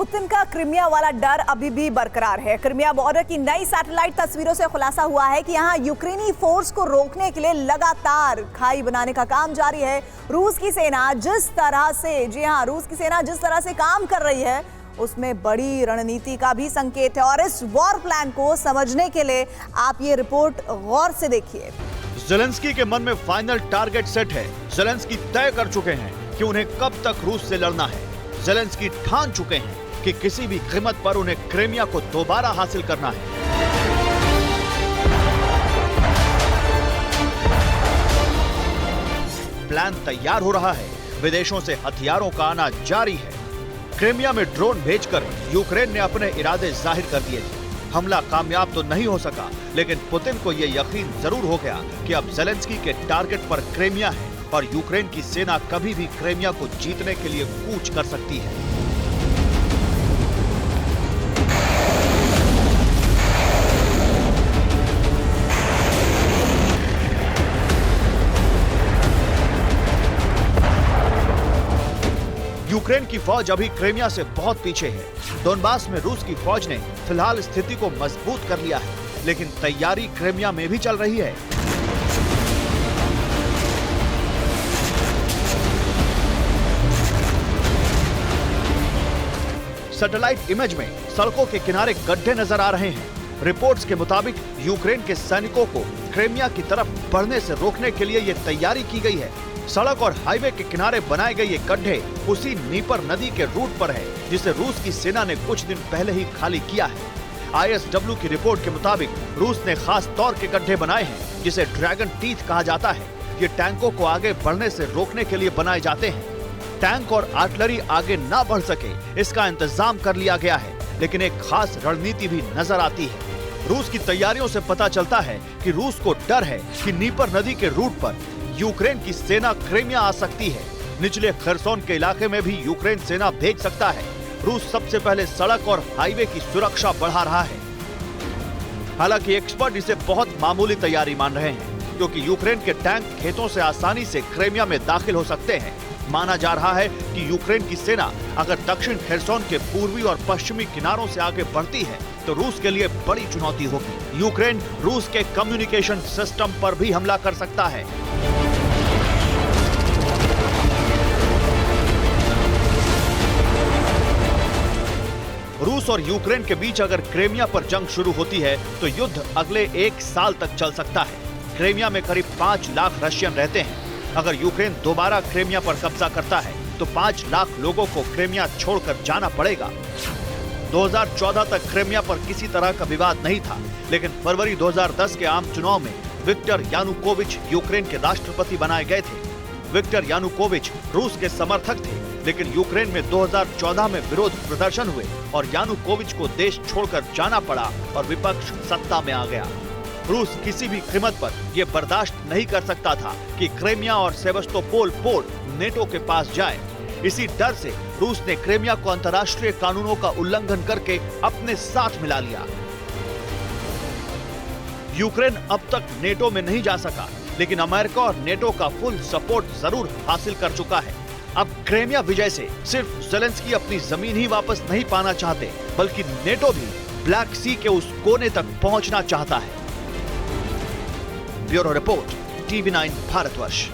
Putin का क्रिमिया वाला डर अभी भी बरकरार है। क्रिमिया बॉर्डर की नई सैटेलाइट तस्वीरों से खुलासा हुआ है कि यहां यूक्रेनी फोर्स को रोकने के लिए लगातार खाई बनाने का काम जारी है। रूस की सेना जिस तरह से काम कर रही है उसमें बड़ी रणनीति का भी संकेत है। और इस वॉर प्लान को समझने के लिए आप ये रिपोर्ट गौर से देखिए। ज़ेलेंस्की के मन में फाइनल टारगेट सेट है। ज़ेलेंस्की तय कर चुके हैं कि उन्हें कब तक रूस से लड़ना है। ज़ेलेंस्की ठान चुके हैं कि किसी भी कीमत पर उन्हें क्रीमिया को दोबारा हासिल करना है। प्लान तैयार हो रहा है, विदेशों से हथियारों का आना जारी है। क्रीमिया में ड्रोन भेजकर यूक्रेन ने अपने इरादे जाहिर कर दिए थे। हमला कामयाब तो नहीं हो सका, लेकिन पुतिन को यह यकीन जरूर हो गया कि अब ज़ेलेंस्की के टारगेट पर क्रीमिया है और यूक्रेन की सेना कभी भी क्रीमिया को जीतने के लिए कूच कर सकती है। यूक्रेन की फौज अभी क्रीमिया से बहुत पीछे है। डोनबास में रूस की फौज ने फिलहाल स्थिति को मजबूत कर लिया है, लेकिन तैयारी क्रीमिया में भी चल रही है। सैटेलाइट इमेज में सड़कों के किनारे गड्ढे नजर आ रहे हैं। रिपोर्ट्स के मुताबिक यूक्रेन के सैनिकों को क्रीमिया की तरफ बढ़ने से रोकने के लिए ये तैयारी की गई है। सड़क और हाईवे के किनारे बनाए गए ये गड्ढे उसी नीपर नदी के रूट पर है, जिसे रूस की सेना ने कुछ दिन पहले ही खाली किया है। ISW की रिपोर्ट के मुताबिक रूस ने खास तौर के गड्ढे बनाए हैं, जिसे ड्रैगन टीथ कहा जाता है। ये टैंकों को आगे बढ़ने से रोकने के लिए बनाए जाते हैं। टैंक और आर्टिलरी आगे ना बढ़ सके, इसका इंतजाम कर लिया गया है, लेकिन एक खास रणनीति भी नजर आती है। रूस की तैयारियों से पता चलता है कि रूस को डर है कि नीपर नदी के रूट पर यूक्रेन की सेना क्रीमिया आ सकती है। निचले खरसोन के इलाके में भी यूक्रेन सेना भेज सकता है। रूस सबसे पहले सड़क और हाईवे की सुरक्षा बढ़ा रहा है। हालांकि एक्सपर्ट इसे बहुत मामूली तैयारी मान रहे हैं, क्योंकि यूक्रेन के टैंक खेतों से आसानी से क्रीमिया में दाखिल हो सकते हैं। माना जा रहा है कि यूक्रेन की सेना अगर दक्षिण खेरसोन के पूर्वी और पश्चिमी किनारों से आगे बढ़ती है तो रूस के लिए बड़ी चुनौती होगी। यूक्रेन रूस के कम्युनिकेशन सिस्टम पर भी हमला कर सकता है। रूस और यूक्रेन के बीच अगर क्रीमिया पर जंग शुरू होती है तो युद्ध अगले 1 साल तक चल सकता है। क्रीमिया में करीब 5 लाख रशियन रहते हैं। अगर यूक्रेन दोबारा क्रीमिया पर कब्जा करता है तो 5 लाख लोगों को क्रीमिया छोड़कर जाना पड़ेगा। 2014 तक क्रीमिया पर किसी तरह का विवाद नहीं था, लेकिन फरवरी 2010 के आम चुनाव में विक्टर यानुकोविच यूक्रेन के राष्ट्रपति बनाए गए थे। विक्टर यानुकोविच रूस के समर्थक थे, लेकिन यूक्रेन में 2014 में विरोध प्रदर्शन हुए और यानुकोविच को देश छोड़कर जाना पड़ा और विपक्ष सत्ता में आ गया। रूस किसी भी कीमत पर यह बर्दाश्त नहीं कर सकता था कि क्रीमिया और सेवस्टोपोल पोर्ट नेटो के पास जाए। इसी डर से रूस ने क्रीमिया को अंतर्राष्ट्रीय कानूनों का उल्लंघन करके अपने साथ मिला लिया। यूक्रेन अब तक नेटो में नहीं जा सका, लेकिन अमेरिका और नेटो का फुल सपोर्ट जरूर हासिल कर चुका है। अब क्रीमिया विजय से सिर्फ ज़ेलेंस्की अपनी जमीन ही वापस नहीं पाना चाहते, बल्कि नेटो भी ब्लैक सी के उस कोने तक पहुंचना चाहता है। Bureau report, TV9 Bharatvarsh.